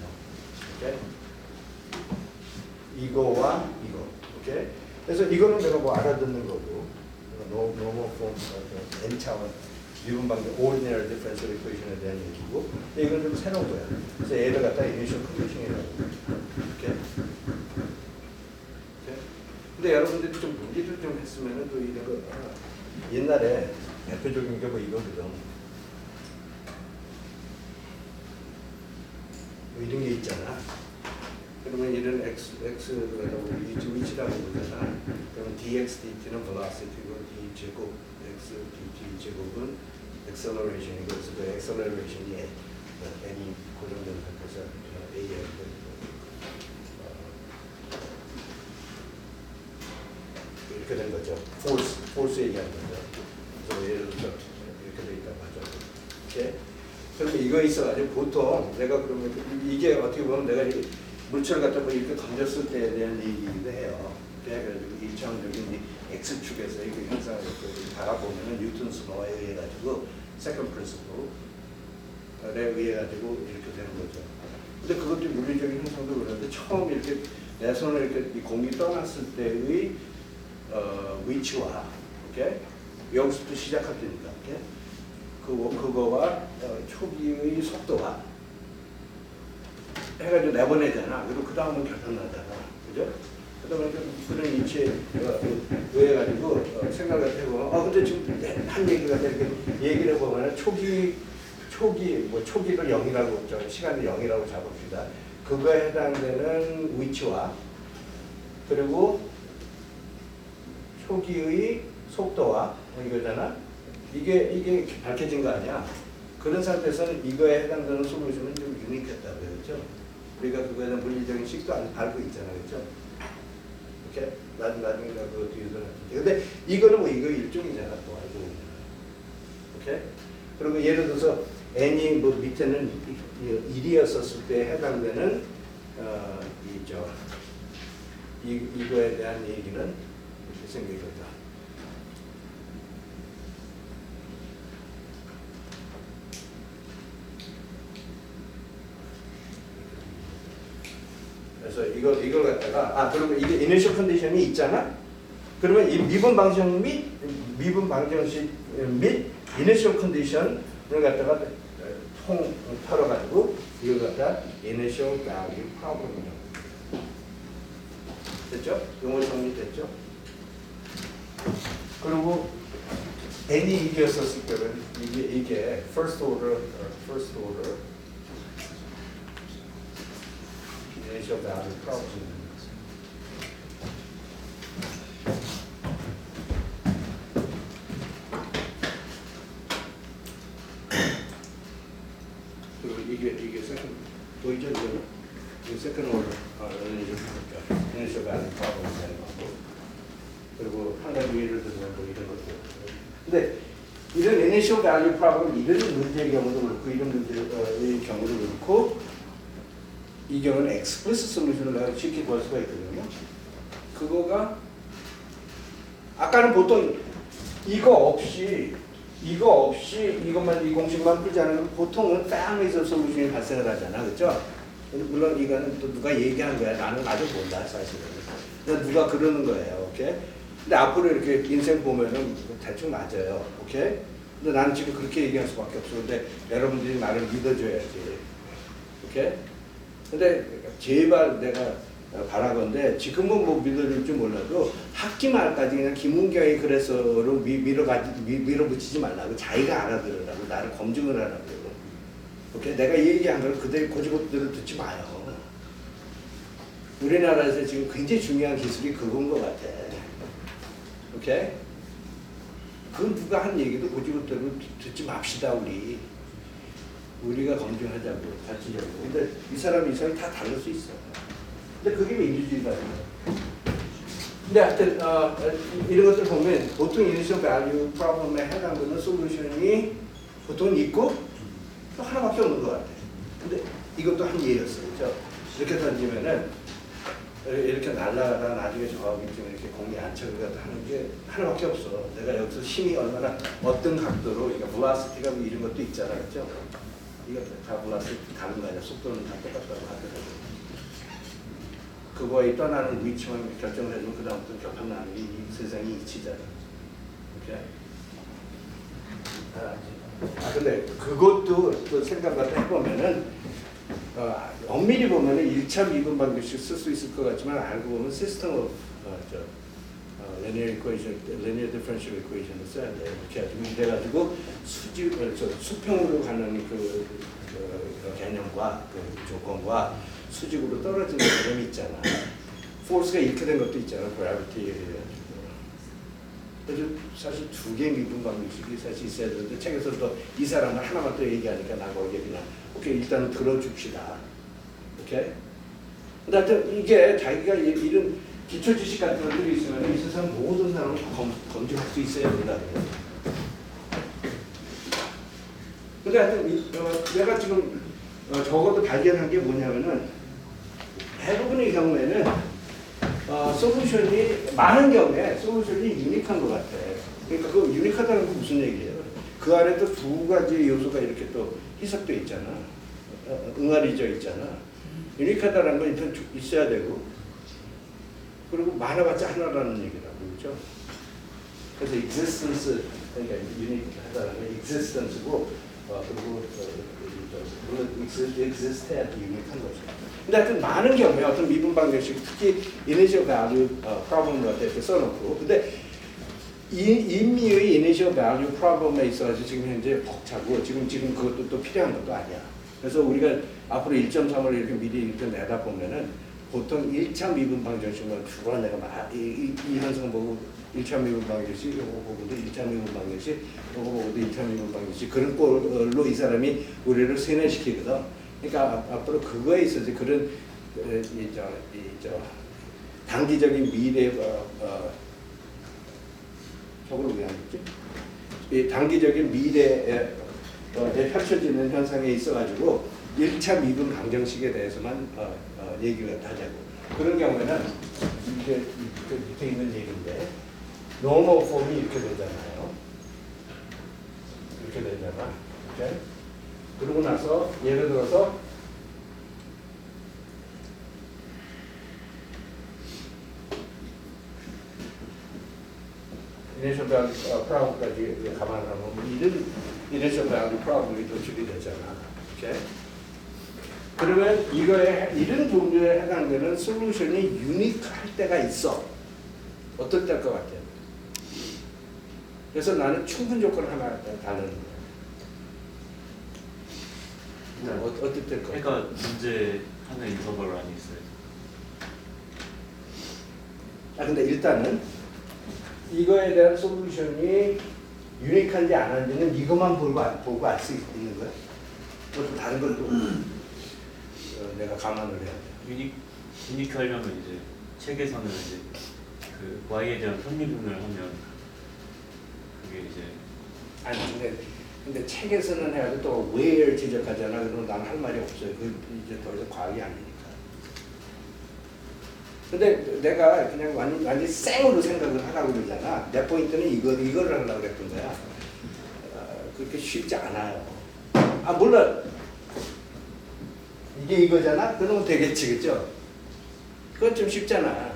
오케이? 이거와 이거. 오케이? 그래서 이거는 내가 뭐 알아듣는 거고 normal form n차원 미분 방정 ordinary differential equation에 대한 얘기고, 근데 이건 좀 새로운 거야. 그래서 얘를 갖다 initial condition이라고 이렇게. 근데 여러분들이 좀 문제를 좀 했으면은 또 이런 거 옛날에 대표적인 게 뭐 이거거든. 뭐 이런 게 있잖아. 그러면 이런 x라고 위치라고 보잖아. 그러면 dx dt는 velocity고 d 제곱 x dt 제곱은 acceleration이고, 그래서 그 acceleration이 n이 고정된 상태에서 a 이렇게 된 거죠. force 얘기하는 거죠. 그래서 예를 들어서 이렇게 돼 있다고 하죠. 이렇게. 그러면 이거 있어가지고 보통 내가 그러면 이게 어떻게 보면 내가 이 물체를 갖다 뭐 이렇게 던졌을 때에 대한 얘기도 해요. 그래가지고 일차원적인 이 x축에서 이렇게 현상을 이렇게 다가보면은 뉴턴스 로에 의해 가지고 second principle에 의해 가지고 이렇게 되는 거죠. 근데 그것도 물리적인 현상도 그러는데 처음 이렇게 내 손을 이렇게 이 공이 떠났을 때의 위치와 이렇게 여기서부터 시작할 때니까 이렇게 그거와 초기의 속도와 해가지고 내보내잖아. 그리고 그 다음은 결정나잖아, 그죠? 그다음에 그런 이치에 의해 가지고 생각을 해보면 근데 지금 한 얘기가 이렇게 얘기를 해보면 초기를 0이라고 시간을 0이라고 잡읍시다. 그거에 해당되는 위치와 그리고 초기의 속도와 이거잖아. 이게 밝혀진 거 아니야? 그런 상태에서는 이거에 해당되는 솔루션은 좀 유니크했다고요, 그렇죠? 우리가 그거에 대한 물리적인 식도 알고 있잖아, 그렇죠? 이렇게 나중에 그 뒤에서 근데 이거는 뭐 이거 일종이잖아, 또 알고 있는. 오케이? 그리고 예를 들어서 n이 뭐 밑에는 1이었었을 때 해당되는 이거에 대한 얘기는 이렇게 생기거든. 그래서 이걸 갖다가 그러면 이게 이니셜 컨디션이 있잖아. 그러면 이 미분 방정 식 및 이니셜 컨디션을 갖다가 털어 가지고 이걸 갖다 이니셜 value problem이라고. 됐죠? 용어 정리됐죠? 그리고 n이 1이었었을 때는 이게 first order initial value problem. 그리고 이게 second 보이죠? 이게 second order initial value problem 되는 거고. 그리고 한 가지 예를 들면 뭐 이런 것들. 근데 이런 initial value problem 이런 문제의 경우도 그렇고 이런 문제의 경우도 그렇고. 이 경우는 explicit solution을 내가 쉽게 구할 수가 있거든요. 그거가 아까는 보통 이거 없이 이것만 이 공식만 풀지 않으면 보통은 families of solution이 발생을 하잖아, 그렇죠? 물론 이거는 또 누가 얘기한 거야. 나는 아직 몰라 사실은. 근데 누가 그러는 거예요, 오케이? 근데 앞으로 이렇게 인생 보면은 대충 맞아요, 오케이? 근데 나는 지금 그렇게 얘기할 수밖에 없어. 근데 여러분들이 나를 믿어줘야지, 오케이? 근데 제발 내가 바라건대 지금은 뭐 믿어줄지 몰라도 학기 말까지 그냥 김은경이 그래서로 밀어붙이지 말라고 자기가 알아들으라고 나를 검증을 하라고. 오케이? 내가 얘기한 걸 그대로 고지고대로 듣지 마요. 우리나라에서 지금 굉장히 중요한 기술이 그건 것 같아. 오케이? 그건 누가 한 얘기도 고지고대로 듣지 맙시다 우리가 검증하자고, 자체적으로. 근데 이 사람이 다 다를 수 있어. 근데 그게 민주주의다. 근데 하여튼, 이런 것들 보면 보통 initial value problem에 해당되는 솔루션이 보통 있고 또 하나밖에 없는 것 같아. 근데 이것도 한 예였어. 그죠? 이렇게 던지면은 이렇게 날라가다 나중에 저기쯤 이렇게 공이 안착을 하는 게 하나밖에 없어. 내가 여기서 힘이 얼마나 어떤 각도로, 그러니까 velocity가 뭐 이런 것도 있잖아. 그죠? 이거 다 velocity 다른 거 아니야. 속도는 다 똑같다고 하더라도. 그거에 떠나는 위치만 결정을 해주면 그 다음부터 격한 나는 이 세상이 이치잖아. 오케이? 근데 그것도 또 생각을 해보면은 엄밀히 보면은 1차 미분 방정식 쓸 수 있을 것 같지만 알고 보면 시스템 오브 linear equation, linear differential equation을 써야 돼요. 이렇게 해가지고 이래가지고 수평으로 가는 그 개념과 그 조건과 수직으로 떨어지는 개념이 있잖아. force가 이렇게 된 것도 있잖아. gravity에 그래서 사실 두 개의 미분 방정식이 사실 있어야 되는데 책에서도 이 사람은 하나만 또 얘기하니까 나 거기에 그냥 오케이 일단 들어줍시다. 오케이? 근데 하여튼 이게 자기가 이런 기초 지식 같은 것들이 있으면 이 세상 모든 사람을 검증할 수 있어야 된다. 근데 하여튼 내가 지금 적어도 발견한 게 뭐냐면은 대부분의 경우에는 솔루션이 많은 경우에 솔루션이 유니크한 것 같아. 그러니까 그 유니크하다는 건 무슨 얘기예요? 그 안에 또 두 가지 요소가 이렇게 또 희석돼 있잖아. 응아리져 있잖아. 유니크하다는 건 일단 있어야 되고, 그리고 많아봤자 하나라는 얘기라고 그렇죠? 그래서 existence 그러니까 유니크하다는 건 existence고, 그리고 물론 exist해야 유니크한 거죠. 근데 하여튼 많은 경우에 어떤 미분 방정식, 특히 initial value problem 같은 데 써놓고, 근데 인미의 initial value problem에 있어서 지금 현재 벅차고 지금 그것도 또 필요한 것도 아니야. 그래서 우리가 앞으로 1.3을 이렇게 미리 이렇게 내다 보면은 보통 1차 미분 방정식만 주로 내가 막 이 현상 보고 1차 미분 방정식, 요거 보고도 1차 미분 방정식, 요거 보고도 1차 미분 방정식, 그런 꼴로 이 사람이 우리를 세뇌시키거든. 그러니까 앞으로 그거에 있어서 그런 단기적인 미래 저걸 왜 안 했지? 이 단기적인 미래에 펼쳐지는 현상에 있어가지고 1차 미분 방정식에 대해서만 얘기를 하자고. 그런 경우에는 이게 밑에 있는 얘기인데 normal 폼이 이렇게 되잖아요. 이렇게 되잖아. 오케이? 그러고 나서 예를 들어서 initial value problem까지 감안하면 이런 initial value problem이 도출이 되잖아. 오케이? 그러면 이거에 이런 종류에 해당되는 솔루션이 유니크할 때가 있어. 어떨 때일 것 같아요? 그래서 나는 충분 조건 하나 다는 어떨 때일 것 같아요? 그러니까 문제 하는 인터벌 안에 있어요. 근데 일단은 이거에 대한 솔루션이 유니크한지 안 한지는 이것만 보고 알 수 있는 거야? 또 다른 걸 또 내가 감안을 해야 돼. 유니크 하려면 이제 책에서는 이제 그 y에 대한 선미분을 하면 그게 이제 아니 근데 책에서는 해야지 또 where 지적하잖아. 그러면 난 할 말이 없어요. 그 이제 더 이상 과학이 아니니까. 근데 내가 그냥 완전 생으로 생각을 하라고 그러잖아. 내 포인트는 이거를 하려고 그랬던 거야. 그렇게 쉽지 않아요. 물론 이게 이거잖아. 그러면 되겠지, 그죠? 그건 좀 쉽잖아.